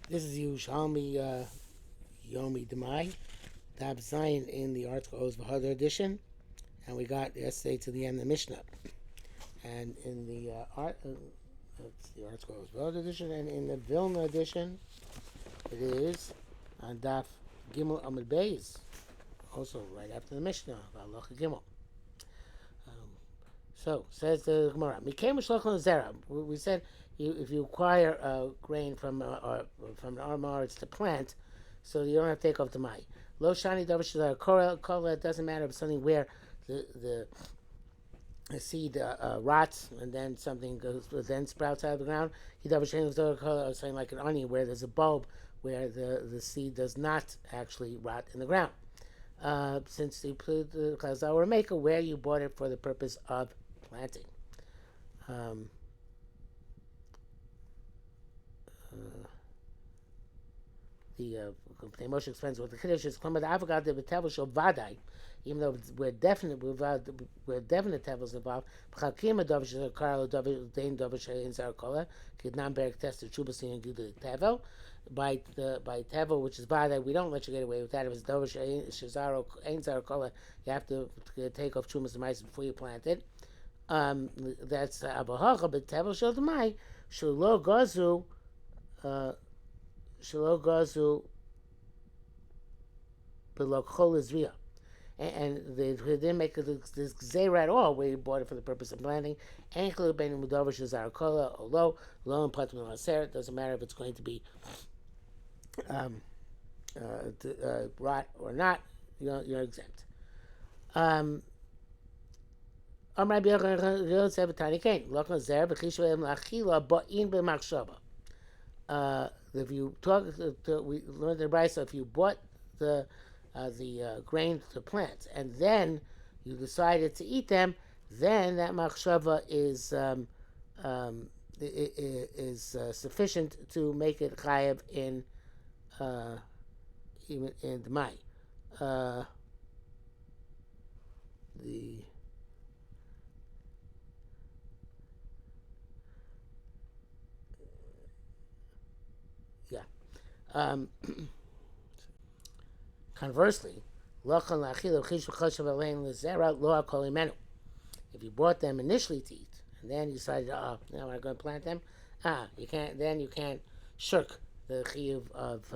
This is Yerushalmi Demai, Dab Zion in the article Oz V'Hadar edition, and we got yesterday to the end of the Mishnah. And in the it's the article Oz V'Hadar edition, and in the Vilna edition, it is on Daf Gimel Amud Beis, also right after the Mishnah, Halacha Gimel. So says the Gemara, Mikei Mishlochon Zera. We said if you acquire grain from an armor, it's to plant, so you don't have to take off the mai. Lo shani davar shazar kola. It doesn't matter if it's something where the seed rots and then something then sprouts out of the ground. He davar shani davar kola, something like an onion where there's a bulb where the seed does not actually rot in the ground. Since you put the chazal or maker where you bought it for the purpose of planting. The Moshe explains what the Kiddush is. The avocado the tevel shel vadai, even though we're definite tevels involved. B'chakim adovish is a karl dein dovish in zarkola kidnam berek tested chubasin and gudu tevel. By tevel, which is vadai, we don't let you get away with that. If it's dovish shazaro ein zarkola, you have to take off chumas and mice before you plant it. That's abahacha, but tevel shel demai shelo gazu. Shelo gazu belokchol izriya, and they didn't make this gzeira at all where you bought it for the purpose of planting. Ankle ben mudavar shazar kola or low and patum aser. It doesn't matter if it's going to be rot or not. You're exempt. If you talk, we learned in Brisa, if you bought the grain to plant and then you decided to eat them, then that machshava is sufficient to make it chayav in even in the mai. The Conversely, if you bought them initially to eat and then you decided, now I'm going to plant them, you can't shirk the chiyuv of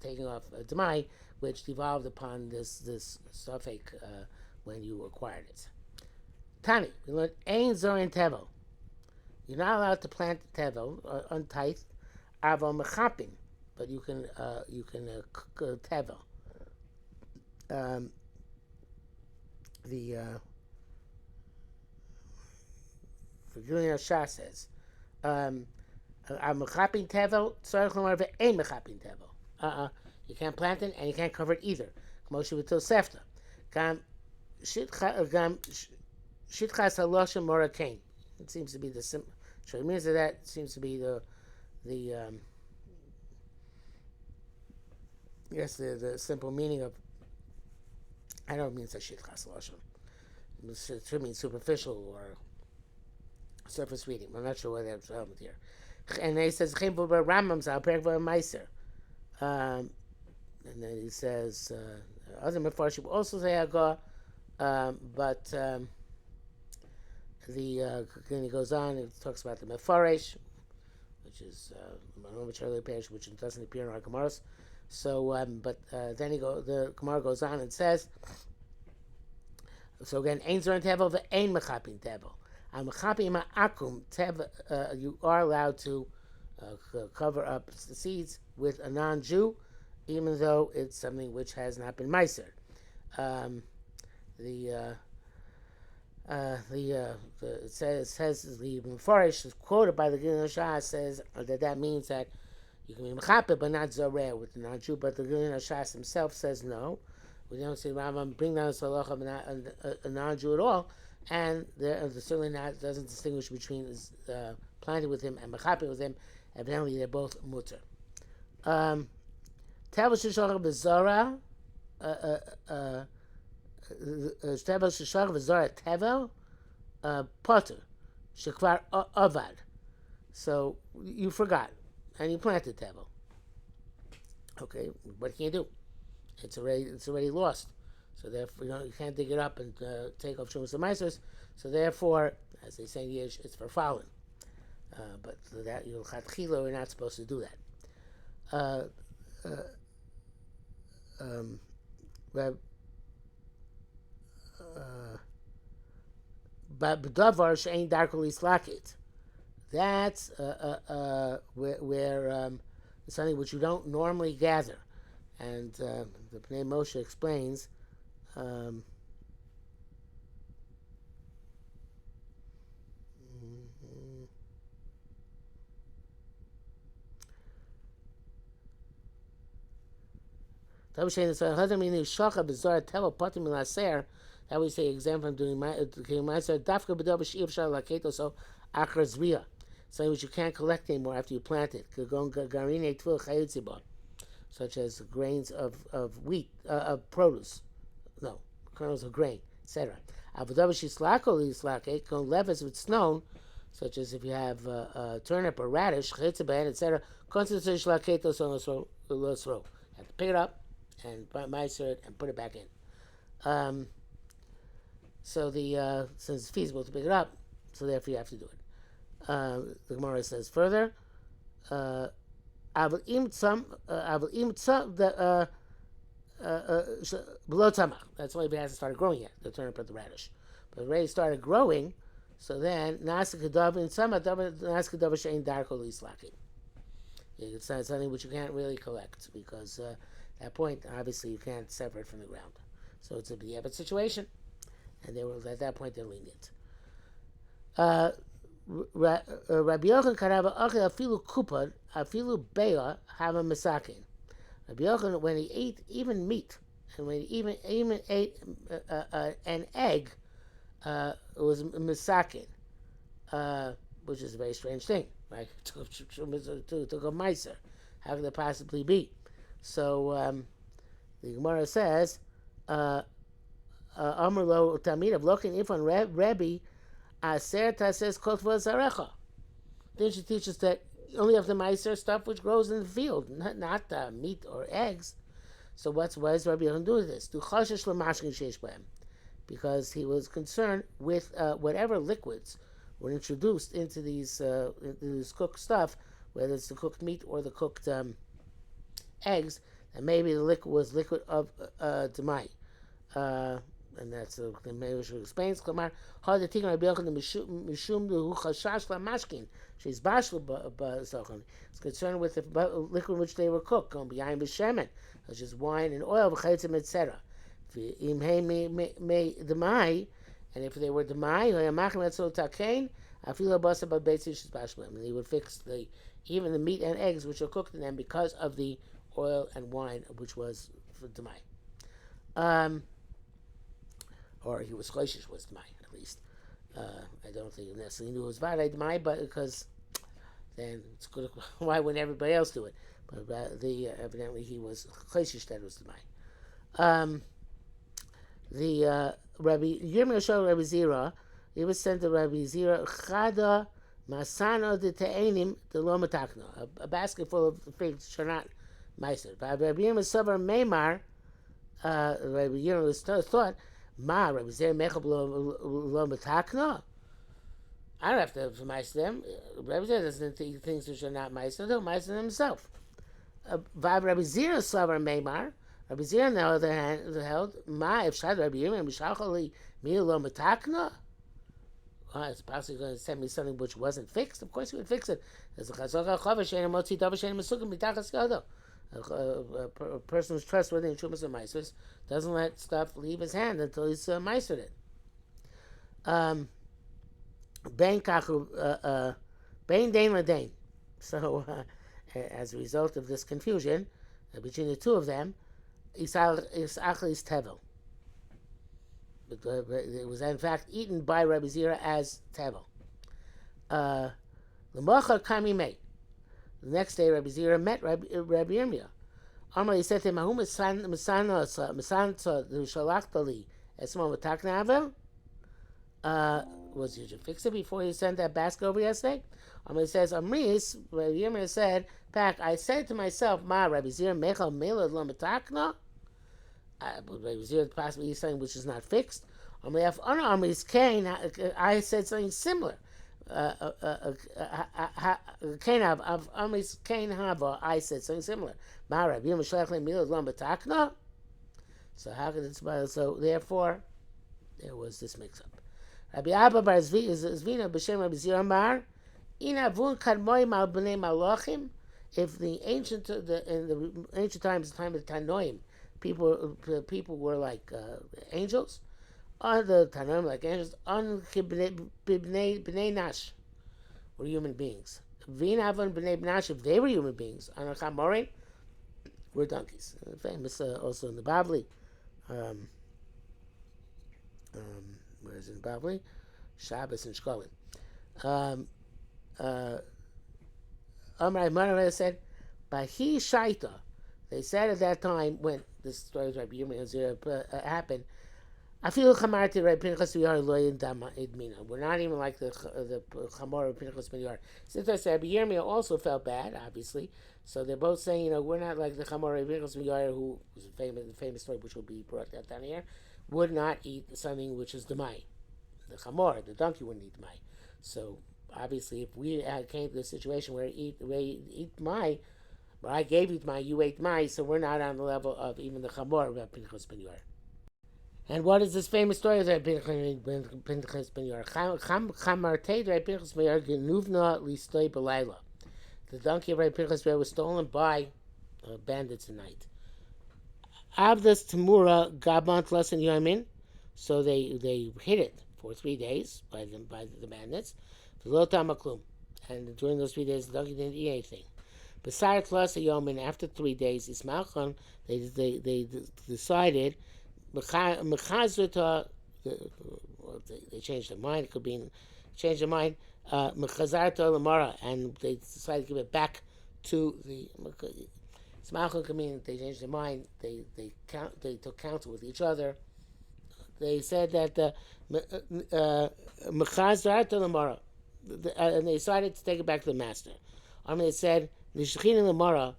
taking off demai, which devolved upon this suffix when you acquired it. Tani, we learned ein zorin tevel. You're not allowed to plant tevel untithed, avo mechapin, but you can tevel. The Gilin Shah says, "I'm mechapin tevel. Tzarich lomar ve'ein mechapin tevel. You can't plant it and you can't cover it either. K'moshe v'til sefta. Gam shitchas haloshem morakein. It seems to be the sim. So it means that seems to be the simple meaning of. I don't mean such shitchas haloshem. It should mean superficial or surface reading. I'm not sure what that's relevant here. And then he says, Rambam's al perek meiser. And then he says, other mefarshim also say Hagah, but then he goes on and talks about the mefaresh, which is which earlier page, which doesn't appear in our Gemaras. So, then the Gemara goes on and says, so again, ein zorin tevel ve'ein mechapin tevel. Mechapin ma'akum tevel, you are allowed to cover up the seeds with a non-Jew, even though it's something which has not been meiser. It says the Mefarish is quoted by the Gilin Shah says that means that you can be mechaper but not zoreh with the non-Jew. But the Gilin Shah himself says no. We don't see Rambam bring down a salacha a non-Jew at all, and certainly doesn't distinguish between planting with him and mechaper with him. Evidently, they're both mutter. Tevel sheshach bezora, tevel sheshach bezora tevel potter shekvar avad. So you forgot and you planted tevel. Okay, what can you do? It's already lost. So therefore, you can't dig it up and take off Shumas Maisers. So therefore, as they say in Yiddish, it's for fallen. But that you're not supposed to do that. Uh, uh, um, but davar she'ain darkly slakit. That's where it's something which you don't normally gather, and the Pnei Moshe explains. Um, that we say example from doing my dafka b'davar she'if shal laketo so achar zriya, something which you can't collect anymore after you plant it. Such as grains of wheat, of produce, no, kernels of grain, etc. Levis with snow, such as if you have a turnip or radish, etc. You have to pick it up and meiser it and put it back in. So since it's feasible to pick it up, so therefore you have to do it. The Gemara says further, below tamach. That's only if it hasn't started growing yet, the turnip or the radish. But it already started growing, so then it's something which you can't really collect because at that point, obviously, you can't separate from the ground. So it's a b'diavad situation, and they were at that point they're lenient. Rabbi Yochanan karava achel afilu kupad afilu beya have a misakin. Rabbi Yochanan, when he ate even meat, and when he even ate an egg, it was misakin, which is a very strange thing, right? Took a meiser. How could that possibly be? So the Gemara says, Amr lo tamid of lokin ifan Rebbe aser tases kotva zarecha. Then she teaches that you only have the meiser stuff which grows in the field, not meat or eggs. So why is Rabbi Yochanan doing this? Do chashish lemashkin sheish b'hem, because he was concerned with whatever liquids were introduced into these cooked stuff, whether it's the cooked meat or the cooked eggs, and maybe the liquid was liquid of demai. And that's the Meir explains. Klamar, how the Rabbi Yochanan mishum hu chashash lamashkin. She's bashlu b'sochon. It's concerned with the liquid which they were cooked, going behind b'shemen, such as wine and oil, v'chaytzim, etc. Im hey me demai, and if they were demai, hoyamachim etzol takein, afilo basa b'beitzi she's bashlu, and he would fix even the meat and eggs which are cooked in them because of the oil and wine which was for demai. Or he was choishish was demai, at least. I don't think he necessarily knew it was vaday demai, but because then it's good. Why wouldn't everybody else do it? But evidently he was choishish that it was demai. The Rabbi Yerushalmi Rabbi Zira, he was sent to Rabbi Zira chada masana de te'enim de lo matakna, a basket full of figs which are not meiser. Rabbi Yerushalmi Savar Meimar, Rabbi Yerushalmi thought, Ma, Rabbi Zera Mechab lo matakna. I don't have to meiser them. Rabbi Zera doesn't think things which are not meiser. They'll meiser them himself. Rabbi Zera Savar Meimar. Rabbi Zera, on the other hand, held, Ma, if Shad Rabbi Yerushalmi Mishachali mi lo matakna. It's possibly going to send me something which wasn't fixed. Of course he would fix it. As a person who's trustworthy in Shumas and Meisers doesn't let stuff leave his hand until he's meisered it. Bain Dain Ladain. So, as a result of this confusion between the two of them, is Achlis Tevel. It was in fact eaten by Rabbi Zira as tevel. L'mocha kami mei. The next day, Rabbi Zira met Rabbi Yirmiyah. Amar, he said to him, "Ahu misansa shalachta li esmo matakna avel." did you fix it before you sent that basket over yesterday? It says, Amris, Yirmiyah said, Pak, I said to myself, Ma, Rabbi Zir, Mechal Mela Lo Metakna? Rabbi Zir possibly is something which is not fixed. I said something similar. I said something similar. So how could it? So therefore, there was this mix-up. Rabbi Abba Bar Zvina b'Shem Rabbi Zir Amar, Inavun kadmoim al b'nei malachim. If in the ancient times, the time of the Tanoim, people were like angels. The Tanoim like angels. B'nei Nash were human beings. V'inavun b'nei Nash, if they were human beings, on Chamorim were donkeys. Famous also in the Bavli. Where is it in Bavli? Shabbos and Shkolin. Amar Mara said, Bahi Shaita. They said at that time when this story of Rabbi Yirmiyah happened, I feel Chamarti Rabbi Pinchas B'Yar Lo Yindama Idmina. We're not even like the Chamor of Pinchas B'Yar. Since I said Rabbi Yirmiyah also felt bad, obviously. So they're both saying, we're not like the Chamor of Pinchas B'Yar, who was a famous story which will be brought down here, would not eat something which is Demai. The Chamor, the donkey, wouldn't eat Demai. So obviously, if we came to the situation where you eat Demai, where I gave you Demai, you ate Demai, so we're not on the level of even the Chamor of Pinchas B'Yar. And what is this famous story of Pinchas B'Yar? Chamartei Rabbi Pinchas B'Yar genuvna listoi b'layla. The donkey of Rabbi Pinchas B'Yar was stolen by bandits at night. Avdas Tamura Gabant Lesson Yamin. So they hid it for 3 days by the bandits. And during those 3 days, the donkey didn't eat anything. Besides Lasa Yamin, after 3 days, Ismalchan, they decided they changed their mind. It could be change their mind. Lamara, and they decided to give it back to the. Smachon could mean they changed their mind. They took counsel with each other. They said that Lamara, and they decided to take it back to the master. They said Lamara,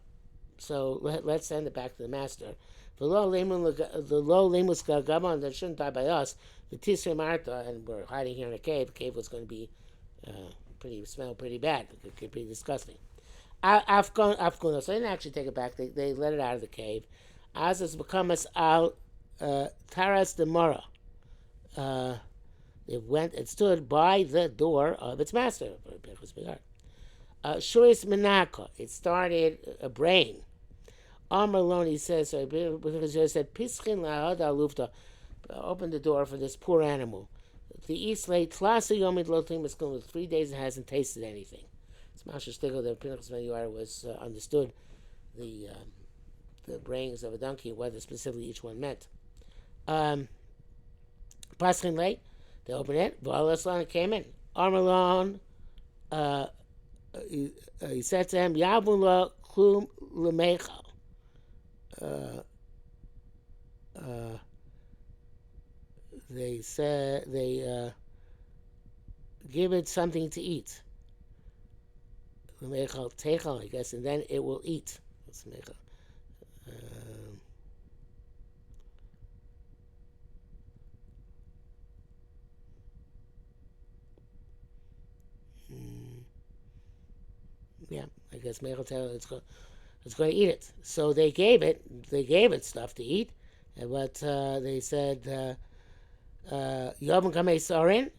so let's send it back to the master. The low limus gaban that shouldn't die by us. The tisra marta, and we're hiding here in a cave. The cave was going to be smell pretty bad. It could be disgusting. Afghan, so they didn't actually take it back. They let it out of the cave. As it's become as al taras de mora. It stood by the door of its master. Shuris menaka. It started a brain. Amar Loni says, because he said, Pischin la'ada alufta, open the door for this poor animal. The east late, Tlasa yomid lotim is going 3 days and hasn't tasted anything. It's Masha Stigl that Pinchas B'Yar was understood the brains of a donkey, whether specifically each one meant. Paschin late, they opened it, V'alaslan came in. Amar Lon, he said to him, Yavun la klum l'meichal. They said they give it something to eat. I guess, and then it will eat. Yeah, I guess it's going to eat it. So they gave it stuff to eat, but they said Yom Kamei Sarin.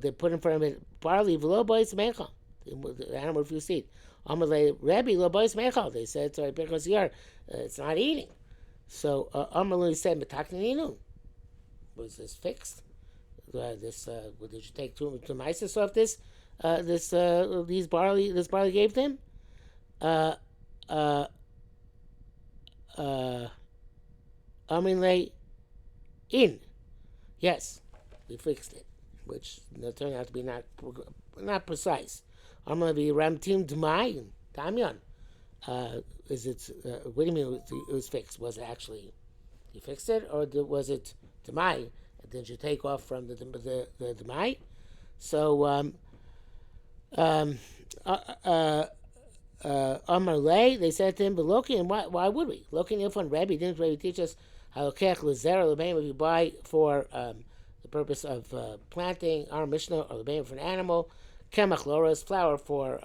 They put in front of it barley v'lo bois mechal. The animal refused to eat. Amalei Rebbe lo bois mechal. They said sorry because it's not eating. So Amalei said metaknininu. Was this fixed? Did you take two mices off this? This barley gave them. Amalei in. Yes, we fixed it, which turned out to be not precise. I'm going to be Ramtim Demai, Damyan. Is it? What do you mean it was fixed? Was it actually you fixed it, or was it Demai then you take off from the Demai. So um, uh, uh, Amar Lay, they said to him, but Loki, and why would we? Loki Nilfon Rebbe, didn't Rebbe teach us how to kech lezera lebeim if you buy for the purpose of planting, our Mishnah, or lebeim for an animal, kemach loras, flour for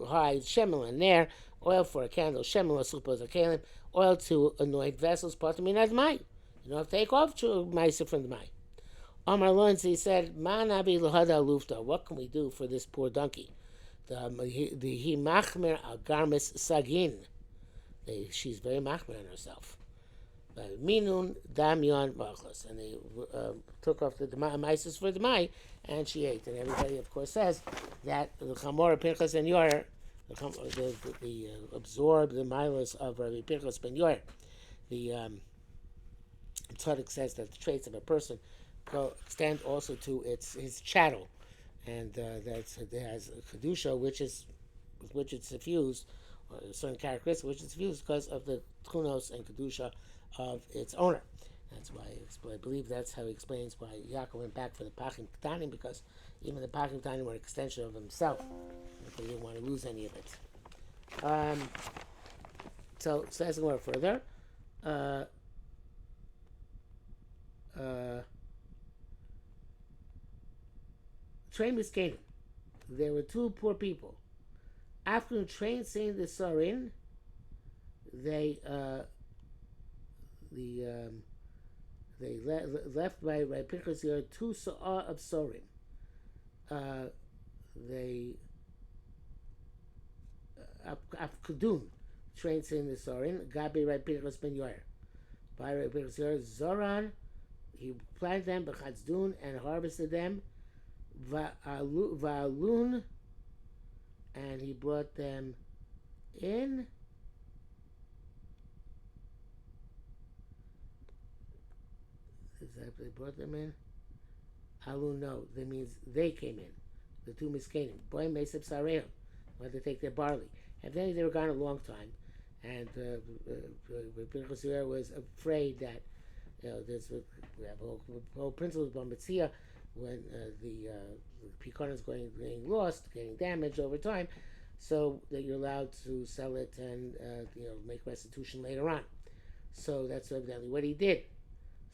hide, shemel and nair, oil for a candle, shemel supos a kalim, oil to anoint vessels, patamim as mai. You don't have to take off ma'aser from the mai. Amar Lawrence, he said, "Man abi lahada lufta." What can we do for this poor donkey? The machmer al garmis sagin. She's very machmer on herself. Minun damyon machlos, and they took off the maisus for the mai, and she ate. And everybody, of course, says that the chamor Pinchas and Yor, the absorb the milos of Rabbi Pinchas ben Yor. The Tzaddik says that the traits of a person extend also to his chattel, and it has a kedusha with which it's suffused, or a certain characteristic which it's fused because of the tchunos and kedusha of its owner. That's why I believe that's how he explains why Yaakov went back for the Pachim Ketanim, because even the Pachim Ketanim were an extension of himself. He didn't want to lose any of it. So says a word further. Train Miskanim. There were two poor people. After train saying the Sarin, they left by Pinchas here 2 sa'ah of Sorim. They Afkudun trained saying the Sorin, Gabi Rai Pinchas ben Yoyer. By Rai Pinchas Yoyer, Zoran, he planted them, Bechazdun, and harvested them, Va'alun, and he brought them in. Exactly, brought them in. Alun, no, that means they came in. The two Miskanim. Boy, Mesep Sareim. Wanted to take their barley. And then they were gone a long time. And Pinchas was afraid that, we have a whole principle of Bamitzia, when the pecan is getting lost, getting damaged over time, so that you're allowed to sell it and make restitution later on. So that's evidently what he did.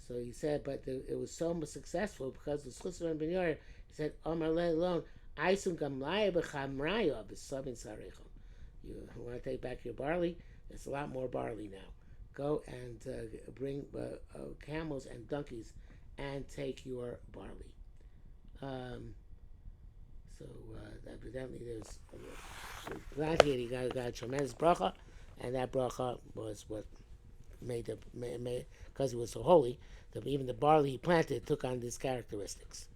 So he said, but it was so successful because the Schusser and Ben Yor, he said, Omar let alone, Aisum gamlaya b'chamraya b'sabin sarechom. You want to take back your barley? There's a lot more barley now. Go and bring camels and donkeys and take your barley. Evidently there's glad here he got a tremendous bracha, and that bracha was what made because it was so holy that even the barley he planted took on these characteristics.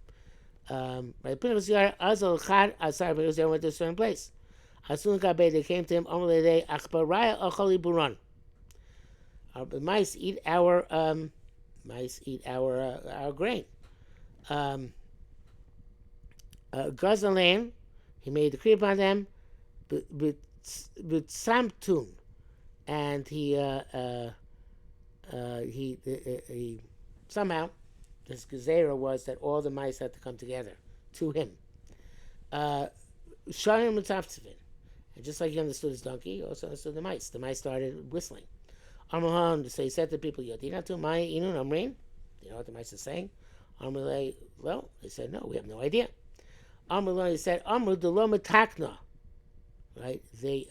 Right, Pinchas Azal Chad Asar went to a certain place. As soon as they came to him, the mice eat our grain. Gazalain, he made a decree upon them, with Samtum, and he somehow this gezerah was that all the mice had to come together to him. Sharim Mitzavtzivin, and just like he understood his donkey, he also understood the mice. The mice started whistling. Amahon, so he said to people, Yodinatu Mai Inun Amrin. Do you know what the mice are saying? Amalei, well, they said, no, we have no idea. Amalei said, Amru Deloma Takna. Right? They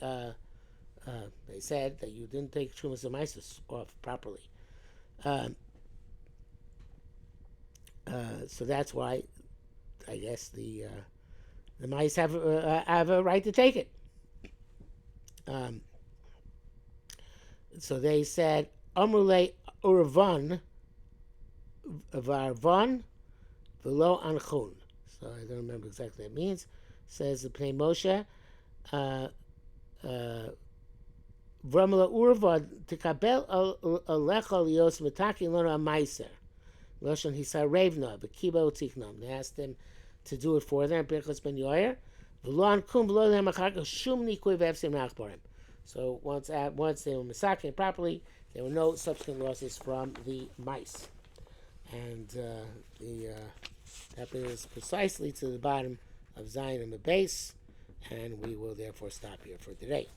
said that you didn't take Trumas of Mises off properly. So that's why I guess the mice have a right to take it. So they said, Amrule Urvan Varvan Velo Anchun. So I don't remember exactly what it means. Says the Pnei Moshe, Vramala Urvan Tikabel Alecha Lios Mataki Lona Meiser. Loshan Hisa Ravna, Bekibo Tiknam. They asked him to do it for them, Pinchas ben Yoyer. V'lo Ankum V'lo Them Achar Shum Nikui V'Efsim Nachbarim. So once they were massacring properly, there were no subsequent losses from the mice. And that brings us precisely to the bottom of Zion and the base, and we will therefore stop here for today.